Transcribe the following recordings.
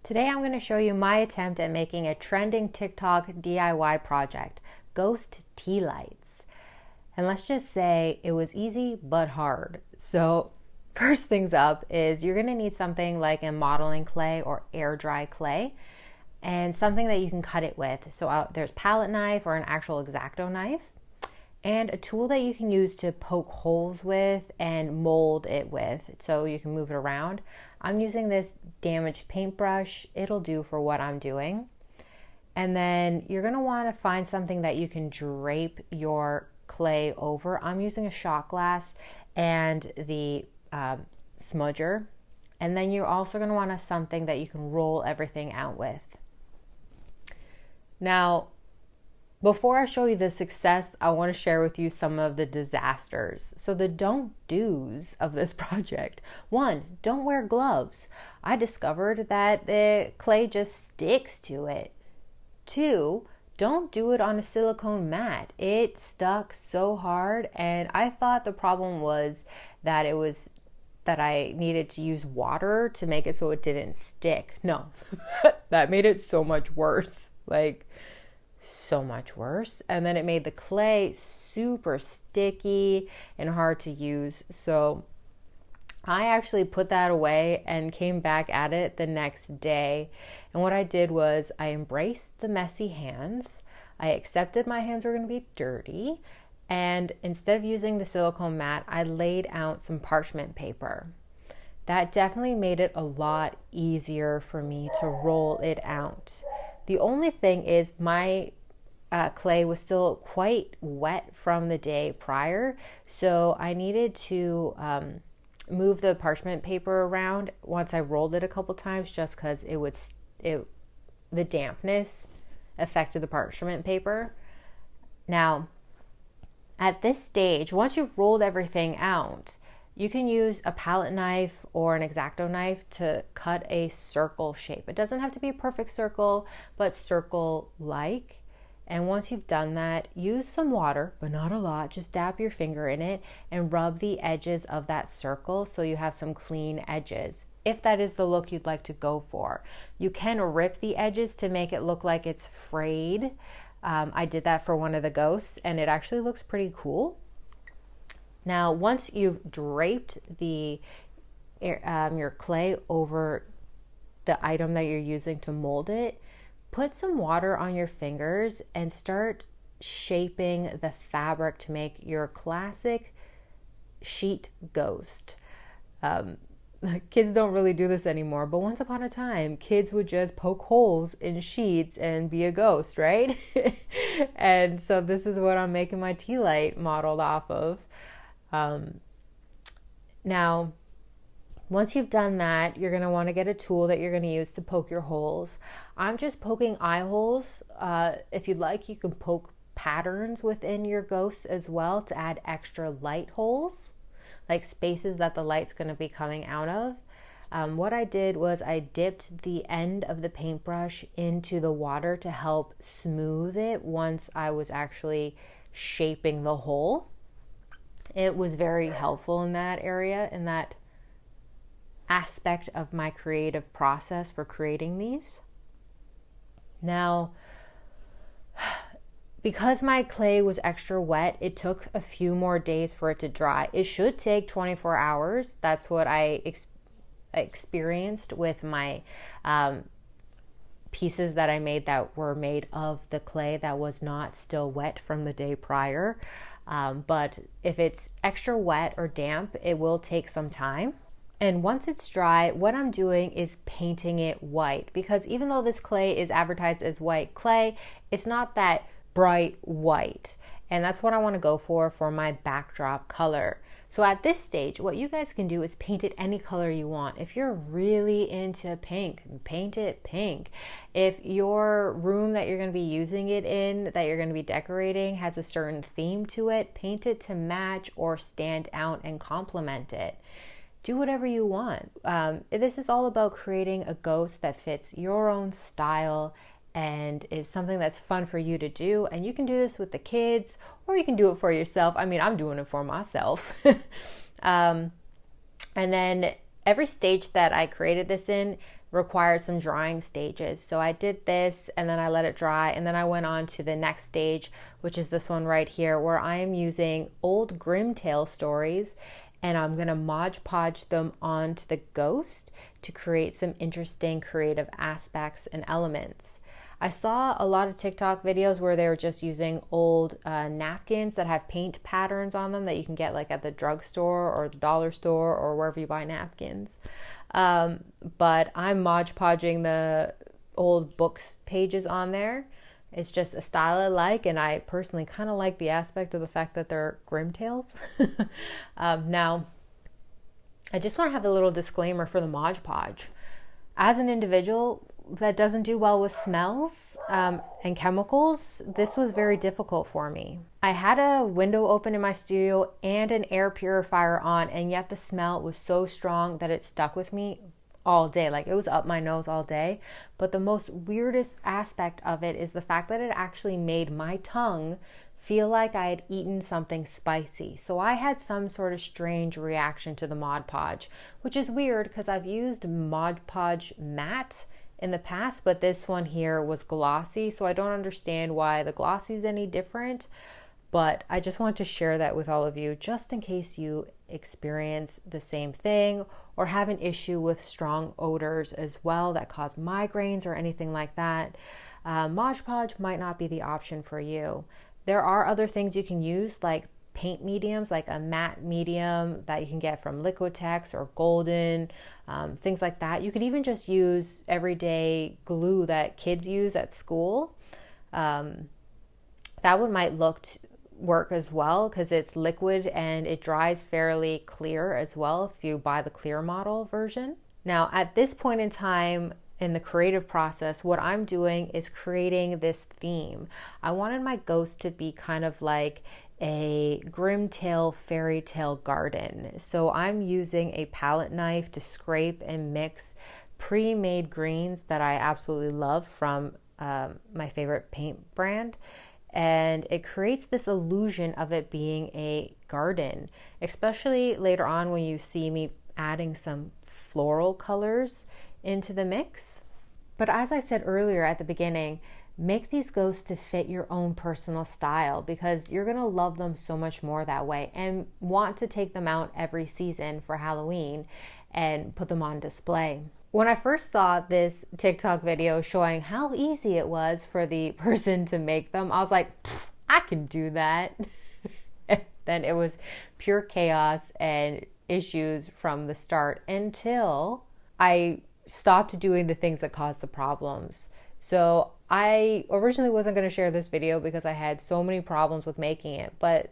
Today I'm going to show you my attempt at making a trending TikTok DIY project, ghost tea lights. And let's just say it was easy but hard. So first things up is you're going to need something like a modeling clay or air dry clay and something that you can cut it with. So there's palette knife or an actual X-Acto knife and a tool that you can use to poke holes with and mold it with so you can move it around. I'm using this damaged paintbrush. It'll do for what I'm doing. And then you're going to want to find something that you can drape your clay over. I'm using a shot glass and the smudger. And then you're also going to want something that you can roll everything out with. Now, before I show you the success, I want to share with you some of the disasters. So the don't do's of this project. 1, don't wear gloves. I discovered that the clay just sticks to it. 2, don't do it on a silicone mat. It stuck so hard, and I thought the problem was that I needed to use water to make it so it didn't stick. No, that made it so much worse. So much worse. And then it made the clay super sticky and hard to use. So I actually put that away and came back at it the next day. And what I did was I embraced the messy hands. I accepted my hands were going to be dirty. And instead of using the silicone mat, I laid out some parchment paper. That definitely made it a lot easier for me to roll it out. The only thing is my clay was still quite wet from the day prior, so I needed to move the parchment paper around once I rolled it a couple times, just because the dampness affected the parchment paper. Now, at this stage, once you've rolled everything out, you can use a palette knife or an X-Acto knife to cut a circle shape. It doesn't have to be a perfect circle, but circle-like. And once you've done that, use some water, but not a lot. Just dab your finger in it and rub the edges of that circle so you have some clean edges, if that is the look you'd like to go for. You can rip the edges to make it look like it's frayed. I did that for one of the ghosts, and it actually looks pretty cool. Now, once you've draped your clay over the item that you're using to mold it, put some water on your fingers and start shaping the fabric to make your classic sheet ghost. Kids don't really do this anymore, but once upon a time, kids would just poke holes in sheets and be a ghost, right? And so this is what I'm making my tea light modeled off of. Now, once you've done that, you're going to want to get a tool that you're going to use to poke your holes. I'm just poking eye holes. If you'd like, you can poke patterns within your ghosts as well to add extra light holes, like spaces that the light's going to be coming out of. What I did was I dipped the end of the paintbrush into the water to help smooth it once I was actually shaping the hole. It was very helpful in that area, in that aspect of my creative process for creating these. Now, because my clay was extra wet, it took a few more days for it to dry. It should take 24 hours. That's what I experienced with my pieces that I made that were made of the clay that was not still wet from the day prior. But if it's extra wet or damp, it will take some time. And once it's dry, what I'm doing is painting it white, because even though this clay is advertised as white clay, it's not that bright white. And that's what I want to go for my backdrop color. So at this stage, what you guys can do is paint it any color you want. If you're really into pink, paint it pink. If your room that you're going to be using it in, that you're going to be decorating, has a certain theme to it, paint it to match or stand out and complement it. Do whatever you want. This is all about creating a ghost that fits your own style and is something that's fun for you to do. And you can do this with the kids, or you can do it for yourself. I mean, I'm doing it for myself. And then every stage that I created this in, required some drying stages. So I did this and then I let it dry, and then I went on to the next stage, which is this one right here, where I am using old Grimtale stories and I'm gonna Mod Podge them onto the ghost to create some interesting creative aspects and elements. I saw a lot of TikTok videos where they were just using old napkins that have paint patterns on them that you can get like at the drugstore or the dollar store or wherever you buy napkins. But I'm Mod Podging the old books pages on there. It's just a style I like, and I personally kind of like the aspect of the fact that they're grim tales. Now, I just want to have a little disclaimer for the Mod Podge. As an individual that doesn't do well with smells and chemicals, this was very difficult for me. I had a window open in my studio and an air purifier on, and yet the smell was so strong that it stuck with me all day. Like, it was up my nose all day. But the most weirdest aspect of it is the fact that it actually made my tongue feel like I had eaten something spicy. So I had some sort of strange reaction to the Mod Podge, which is weird because I've used Mod Podge matte in the past, but this one here was glossy, so I don't understand why the glossy is any different. But I just want to share that with all of you, just in case you experience the same thing or have an issue with strong odors as well that cause migraines or anything like that. Mod Podge might not be the option for you. There are other things you can use, like paint mediums, like a matte medium that you can get from Liquitex or Golden, things like that. You could even just use everyday glue that kids use at school. That one might work as well because it's liquid and it dries fairly clear as well if you buy the clear model version. Now, at this point in time in the creative process, what I'm doing is creating this theme. I wanted my ghost to be kind of like a Grimtale fairy tale garden. So I'm using a palette knife to scrape and mix pre-made greens that I absolutely love from my favorite paint brand. And it creates this illusion of it being a garden, especially later on when you see me adding some floral colors into the mix. But as I said earlier at the beginning, make these ghosts to fit your own personal style because you're going to love them so much more that way and want to take them out every season for Halloween and put them on display. When I first saw this TikTok video showing how easy it was for the person to make them, I was like, I can do that. Then it was pure chaos and issues from the start until I stopped doing the things that caused the problems. So I originally wasn't going to share this video because I had so many problems with making it, but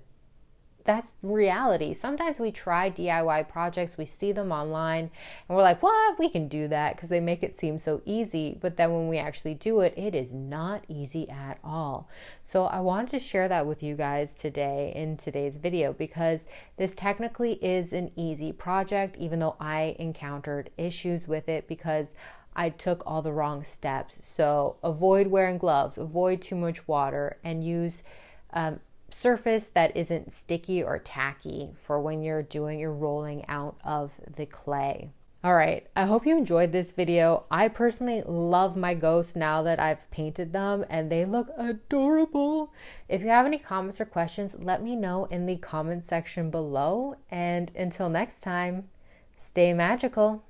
that's reality. Sometimes we try DIY projects, we see them online, and we're like, what? We can do that because they make it seem so easy. But then when we actually do it, it is not easy at all. So I wanted to share that with you guys today in today's video because this technically is an easy project, even though I encountered issues with it because I took all the wrong steps. So avoid wearing gloves, avoid too much water, and use surface that isn't sticky or tacky for when you're doing your rolling out of the clay. All right, I hope you enjoyed this video. I personally love my ghosts now that I've painted them and they look adorable. If you have any comments or questions, let me know in the comment section below. And until next time, stay magical.